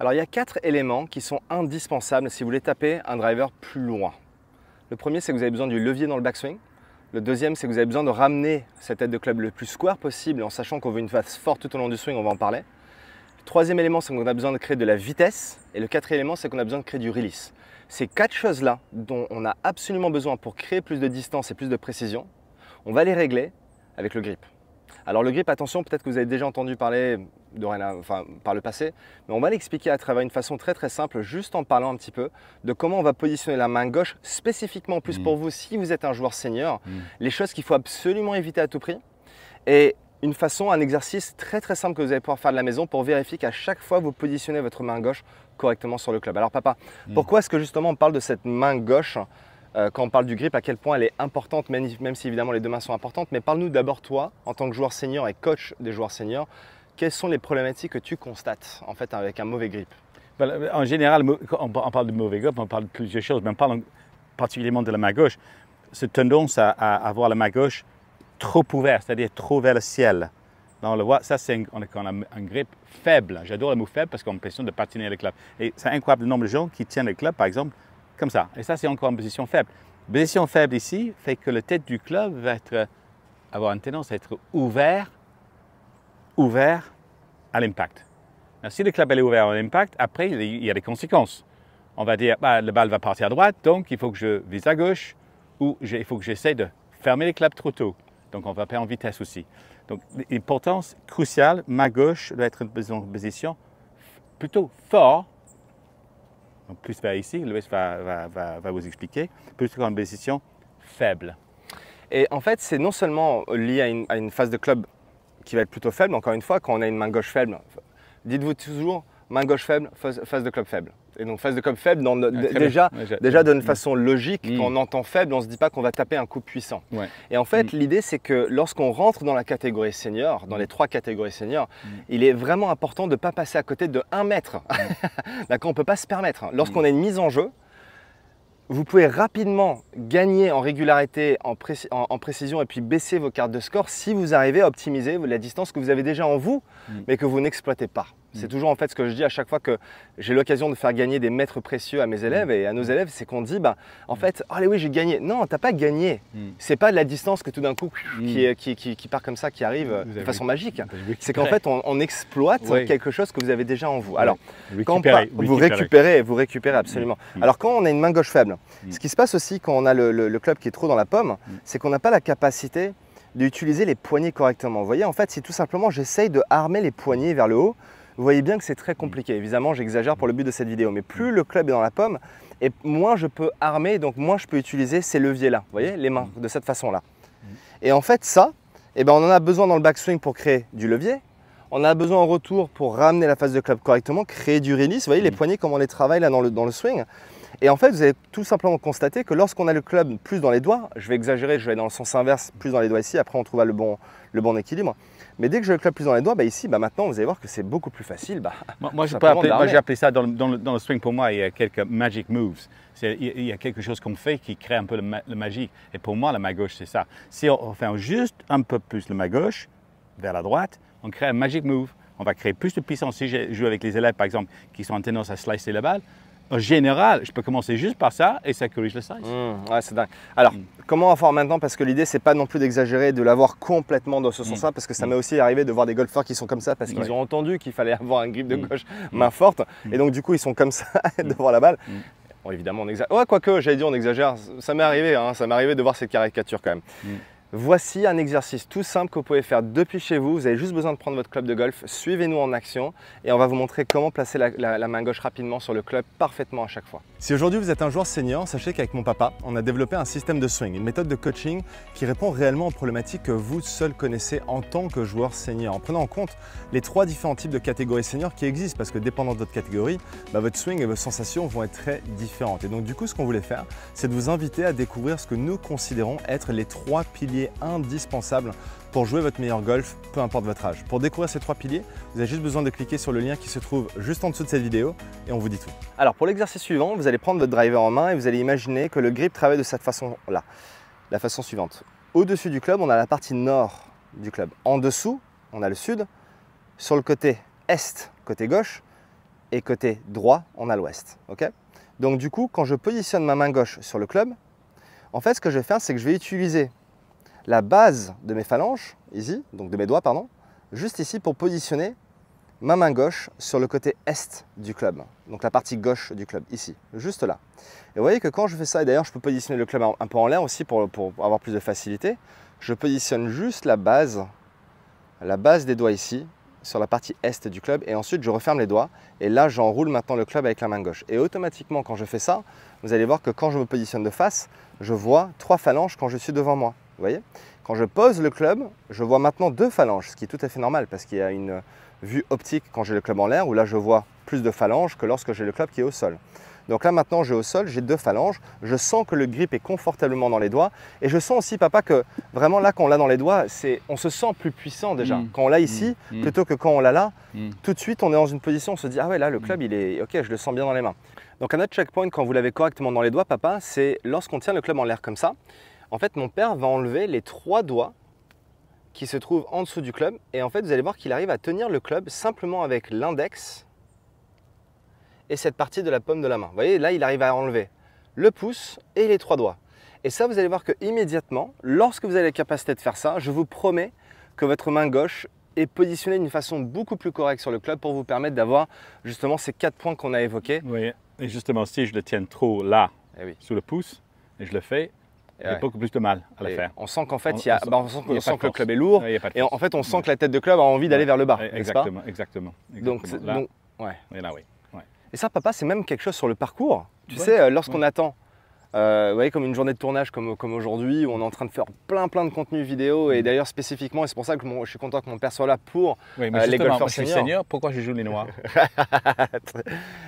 Alors il y a 4 éléments qui sont indispensables si vous voulez taper un driver plus loin. Le premier, c'est que vous avez besoin du levier dans le backswing. Le deuxième, c'est que vous avez besoin de ramener cette tête de club le plus square possible en sachant qu'on veut une face forte tout au long du swing, on va en parler. Le troisième élément, c'est qu'on a besoin de créer de la vitesse. Et le quatrième élément, c'est qu'on a besoin de créer du release. Ces 4 choses-là dont on a absolument besoin pour créer plus de distance et plus de précision, on va les régler avec le grip. Alors le grip, attention, peut-être que vous avez déjà entendu parler par le passé, mais on va l'expliquer à travers une façon très simple, juste en parlant un petit peu de comment on va positionner la main gauche spécifiquement plus pour vous si vous êtes un joueur senior, les choses qu'il faut absolument éviter à tout prix et une façon, un exercice très simple que vous allez pouvoir faire de la maison pour vérifier qu'à chaque fois vous positionnez votre main gauche correctement sur le club. Alors papa, pourquoi est-ce que justement on parle de cette main gauche quand on parle du grip, à quel point elle est importante, même si évidemment les deux mains sont importantes, mais parle-nous d'abord toi, en tant que joueur senior et coach des joueurs seniors, quelles sont les problématiques que tu constates en fait avec un mauvais grip? En général, quand on parle de mauvais grip, on parle de plusieurs choses, mais on parle particulièrement de la main gauche. Cette tendance à avoir la main gauche trop ouverte, c'est-à-dire trop vers le ciel. On le voit, ça c'est on a un grip faible. J'adore le mot faible parce qu'on a l'impression de patiner le club. Et c'est incroyable le nombre de gens qui tiennent le club, par exemple, comme ça. Et ça, c'est encore en position faible. Position faible ici fait que la tête du club va avoir une tendance à être ouvert à l'impact. Si le club est ouvert à l'impact, après, il y a des conséquences. On va dire, le balle va partir à droite, donc il faut que je vise à gauche, ou il faut que j'essaie de fermer le club trop tôt. Donc, on va perdre en vitesse aussi. Donc, l'importance cruciale, main gauche doit être en position plutôt fort. Donc, plus vers ici, Louis va vous expliquer, plus qu'en position faible. Et en fait, c'est non seulement lié à une phase de club qui va être plutôt faible, encore une fois, quand on a une main gauche faible, dites-vous toujours main gauche faible, phase de club faible. Et donc phase de club faible, déjà d'une façon logique, quand on entend faible, on ne se dit pas qu'on va taper un coup puissant. Ouais. Et en fait, l'idée c'est que lorsqu'on rentre dans la catégorie senior, dans les 3 catégories seniors, il est vraiment important de ne pas passer à côté de 1 mètre. D'accord, on ne peut pas se permettre. Lorsqu'on a une mise en jeu, vous pouvez rapidement gagner en régularité, en précision et puis baisser vos cartes de score si vous arrivez à optimiser la distance que vous avez déjà en vous, mais que vous n'exploitez pas. C'est toujours en fait ce que je dis à chaque fois que j'ai l'occasion de faire gagner des mètres précieux à mes élèves et à nos élèves, c'est qu'on dit, en fait, allez oui, j'ai gagné. Non, tu n'as pas gagné. C'est pas de la distance que tout d'un coup qui part comme ça, qui arrive de façon magique. C'est qu'en fait, on exploite quelque chose que vous avez déjà en vous. Alors, vous récupérez absolument. Alors, quand on a une main gauche faible, ce qui se passe aussi quand on a le club qui est trop dans la pomme, c'est qu'on n'a pas la capacité d'utiliser les poignets correctement. Vous voyez, en fait, si tout simplement j'essaye de armer les poignets vers le haut, vous voyez bien que c'est très compliqué. Évidemment, j'exagère pour le but de cette vidéo, mais plus le club est dans la pomme, et moins je peux armer, donc moins je peux utiliser ces leviers-là, vous voyez, les mains, de cette façon-là. Et en fait, ça, on en a besoin dans le backswing pour créer du levier, on a besoin en retour pour ramener la phase de club correctement, créer du release, vous voyez les poignets, comment on les travaille là dans le swing. Et en fait, vous allez tout simplement constater que lorsqu'on a le club plus dans les doigts, je vais exagérer, je vais aller dans le sens inverse, plus dans les doigts ici, après on trouvera le bon équilibre. Mais dès que j'ai le club plus dans les doigts, ici, maintenant, vous allez voir que c'est beaucoup plus facile. Moi, j'ai appelé ça dans le swing, pour moi, il y a quelques magic moves. Il y a quelque chose qu'on fait qui crée un peu le magique. Et pour moi, la main gauche, c'est ça. Si on fait juste un peu plus la main gauche, vers la droite, on crée un magic move. On va créer plus de puissance. Si je joue avec les élèves, par exemple, qui sont en tendance à slicer la balle, en général, je peux commencer juste par ça et ça corrige le size. Ouais, c'est dingue. Alors, comment on va faire maintenant? Parce que l'idée, c'est pas non plus d'exagérer, de l'avoir complètement dans ce sens-là, parce que ça m'est aussi arrivé de voir des golfeurs qui sont comme ça, parce qu'ils ont entendu qu'il fallait avoir un grip de gauche, main forte, et donc du coup, ils sont comme ça devant la balle. Bon, évidemment, on exagère. Ouais, quoique, j'allais dire, on exagère. Ça m'est arrivé, ça m'est arrivé de voir cette caricature quand même. Voici un exercice tout simple que vous pouvez faire depuis chez vous. Vous avez juste besoin de prendre votre club de golf. Suivez-nous en action et on va vous montrer comment placer la main gauche rapidement sur le club parfaitement à chaque fois. Si aujourd'hui vous êtes un joueur senior, sachez qu'avec mon papa, on a développé un système de swing, une méthode de coaching qui répond réellement aux problématiques que vous seul connaissez en tant que joueur senior, en prenant en compte les 3 différents types de catégories seniors qui existent parce que dépendant de votre catégorie, votre swing et vos sensations vont être très différentes. Et donc du coup, ce qu'on voulait faire, c'est de vous inviter à découvrir ce que nous considérons être les 3 piliers indispensables pour jouer votre meilleur golf, peu importe votre âge. Pour découvrir ces 3 piliers, vous avez juste besoin de cliquer sur le lien qui se trouve juste en dessous de cette vidéo et on vous dit tout. Alors pour l'exercice suivant, vous allez prendre votre driver en main et vous allez imaginer que le grip travaille de cette façon-là. La façon suivante. Au-dessus du club, on a la partie nord du club. En dessous, on a le sud. Sur le côté est, côté gauche, et côté droit, on a l'ouest. Okay, donc du coup, quand je positionne ma main gauche sur le club, en fait, ce que je vais faire, c'est que je vais utiliser la base de mes phalanges, ici, donc de mes doigts, pardon, juste ici pour positionner ma main gauche sur le côté est du club, donc la partie gauche du club, ici, juste là. Et vous voyez que quand je fais ça, et d'ailleurs je peux positionner le club un peu en l'air aussi pour avoir plus de facilité, je positionne juste la base des doigts ici, sur la partie est du club, et ensuite je referme les doigts, et là j'enroule maintenant le club avec la main gauche. Et automatiquement quand je fais ça, vous allez voir que quand je me positionne de face, je vois 3 phalanges quand je suis devant moi. Vous voyez? Quand je pose le club, je vois maintenant 2 phalanges, ce qui est tout à fait normal parce qu'il y a une vue optique quand j'ai le club en l'air, où là je vois plus de phalanges que lorsque j'ai le club qui est au sol. Donc là maintenant j'ai au sol, j'ai 2 phalanges, je sens que le grip est confortablement dans les doigts et je sens aussi papa que vraiment là quand on l'a dans les doigts, on se sent plus puissant déjà. Quand on l'a ici, plutôt que quand on l'a là, tout de suite on est dans une position, on se dit ah ouais là le club il est ok, je le sens bien dans les mains. Donc un autre checkpoint quand vous l'avez correctement dans les doigts papa, c'est lorsqu'on tient le club en l'air comme ça, en fait mon père va enlever les 3 doigts qui se trouvent en dessous du club et en fait vous allez voir qu'il arrive à tenir le club simplement avec l'index et cette partie de la paume de la main. Vous voyez, là, il arrive à enlever le pouce et les 3 doigts. Et ça, vous allez voir que immédiatement, lorsque vous avez la capacité de faire ça, je vous promets que votre main gauche est positionnée d'une façon beaucoup plus correcte sur le club pour vous permettre d'avoir justement ces 4 points qu'on a évoqués. Oui, et justement, si je le tiens trop là, sous le pouce, et je le fais, j'ai beaucoup plus de mal à le faire. On sent qu'en fait, on sent que le club est lourd, et en fait, on sent que la tête de club a envie d'aller vers le bas. Exactement. Donc, là, ouais. Et là, oui. Et ça, papa, c'est même quelque chose sur le parcours. Tu sais, lorsqu'on attend, vous voyez, comme une journée de tournage comme aujourd'hui, où on est en train de faire plein de contenus vidéo, et d'ailleurs spécifiquement, et c'est pour ça que je suis content que mon père soit là pour les golfeurs seniors. Pourquoi je joue les noirs?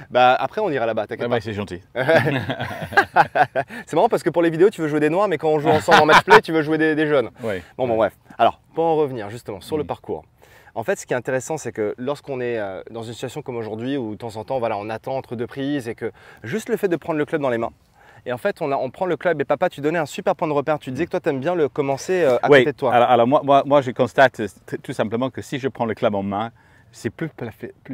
Bah après, on ira là-bas, t'inquiète pas. C'est gentil. C'est marrant parce que pour les vidéos, tu veux jouer des noirs, mais quand on joue ensemble en match play, tu veux jouer des jaunes. Bon, bref. Alors, pour en revenir justement sur le parcours. En fait, ce qui est intéressant, c'est que lorsqu'on est dans une situation comme aujourd'hui où de temps en temps, voilà, on attend entre 2 prises et que juste le fait de prendre le club dans les mains, et en fait, on prend le club et papa, tu donnais un super point de repère. Tu disais que toi, tu aimes bien le commencer à côté de toi. Alors moi, je constate tout simplement que si je prends le club en main, c'est plus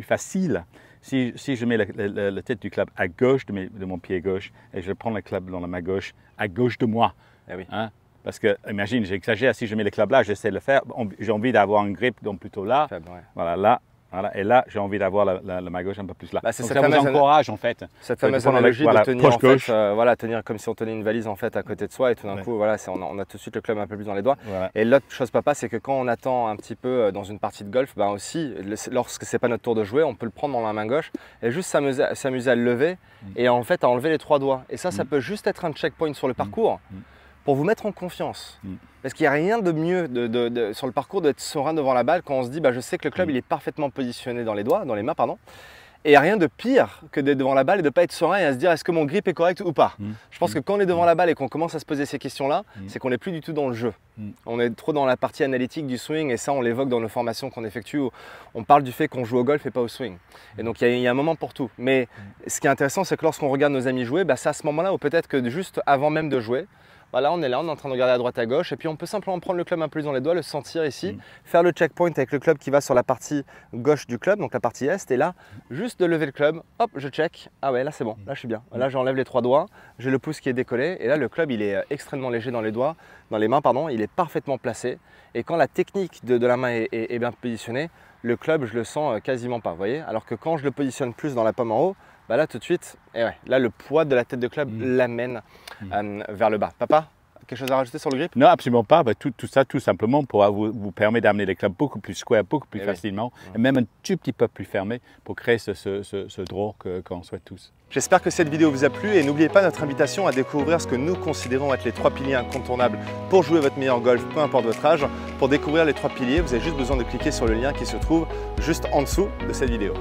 facile. Si je mets la tête du club à gauche de mon pied gauche et je prends le club dans la main gauche à gauche de moi. Hein? Parce que, imagine, j'exagère, si je mets le club là, j'essaie de le faire, j'ai envie d'avoir un grip donc plutôt là, voilà, là, et là, j'ai envie d'avoir la main gauche un peu plus là. Bah, donc ça vous encourage en fait. Cette fameuse analogie de tenir, en fait, tenir comme si on tenait une valise en fait à côté de soi et tout d'un coup, voilà, on a tout de suite le club un peu plus dans les doigts. Et l'autre chose, papa, c'est que quand on attend un petit peu dans une partie de golf, ben aussi, lorsque c'est pas notre tour de jouer, on peut le prendre dans la main gauche et juste s'amuser à le lever et en fait à enlever les 3 doigts. Et ça peut juste être un checkpoint sur le parcours. Pour vous mettre en confiance. Parce qu'il n'y a rien de mieux sur le parcours d'être serein devant la balle quand on se dit bah, je sais que le club il est parfaitement positionné dans les mains. Et il n'y a rien de pire que d'être devant la balle et de ne pas être serein et à se dire est-ce que mon grip est correct ou pas. Je pense que quand on est devant la balle et qu'on commence à se poser ces questions-là, c'est qu'on n'est plus du tout dans le jeu. On est trop dans la partie analytique du swing et ça on l'évoque dans nos formations qu'on effectue où on parle du fait qu'on joue au golf et pas au swing. Et donc il y a un moment pour tout. Mais ce qui est intéressant c'est que lorsqu'on regarde nos amis jouer, bah, c'est à ce moment-là ou peut-être que juste avant même de jouer, voilà, on est là, on est en train de regarder à droite à gauche et puis on peut simplement prendre le club un peu plus dans les doigts, le sentir ici, faire le checkpoint avec le club qui va sur la partie gauche du club, donc la partie est, et là, juste de lever le club, hop, je check, ah ouais, là c'est bon, là je suis bien. Là j'enlève les 3 doigts, j'ai le pouce qui est décollé et là le club il est extrêmement léger dans les mains, il est parfaitement placé et quand la technique de la main est bien positionnée, le club je le sens quasiment pas, vous voyez. Alors que quand je le positionne plus dans la pomme en haut, bah là tout de suite, là le poids de la tête de club l'amène vers le bas. Papa, quelque chose à rajouter sur le grip? Non, absolument pas. Bah, tout ça, tout simplement, vous permet d'amener les clubs beaucoup plus square, beaucoup plus facilement, et même un tout petit peu plus fermé pour créer ce draw qu'on souhaite tous. J'espère que cette vidéo vous a plu et n'oubliez pas notre invitation à découvrir ce que nous considérons être les 3 piliers incontournables pour jouer votre meilleur golf, peu importe votre âge. Pour découvrir les 3 piliers, vous avez juste besoin de cliquer sur le lien qui se trouve juste en dessous de cette vidéo.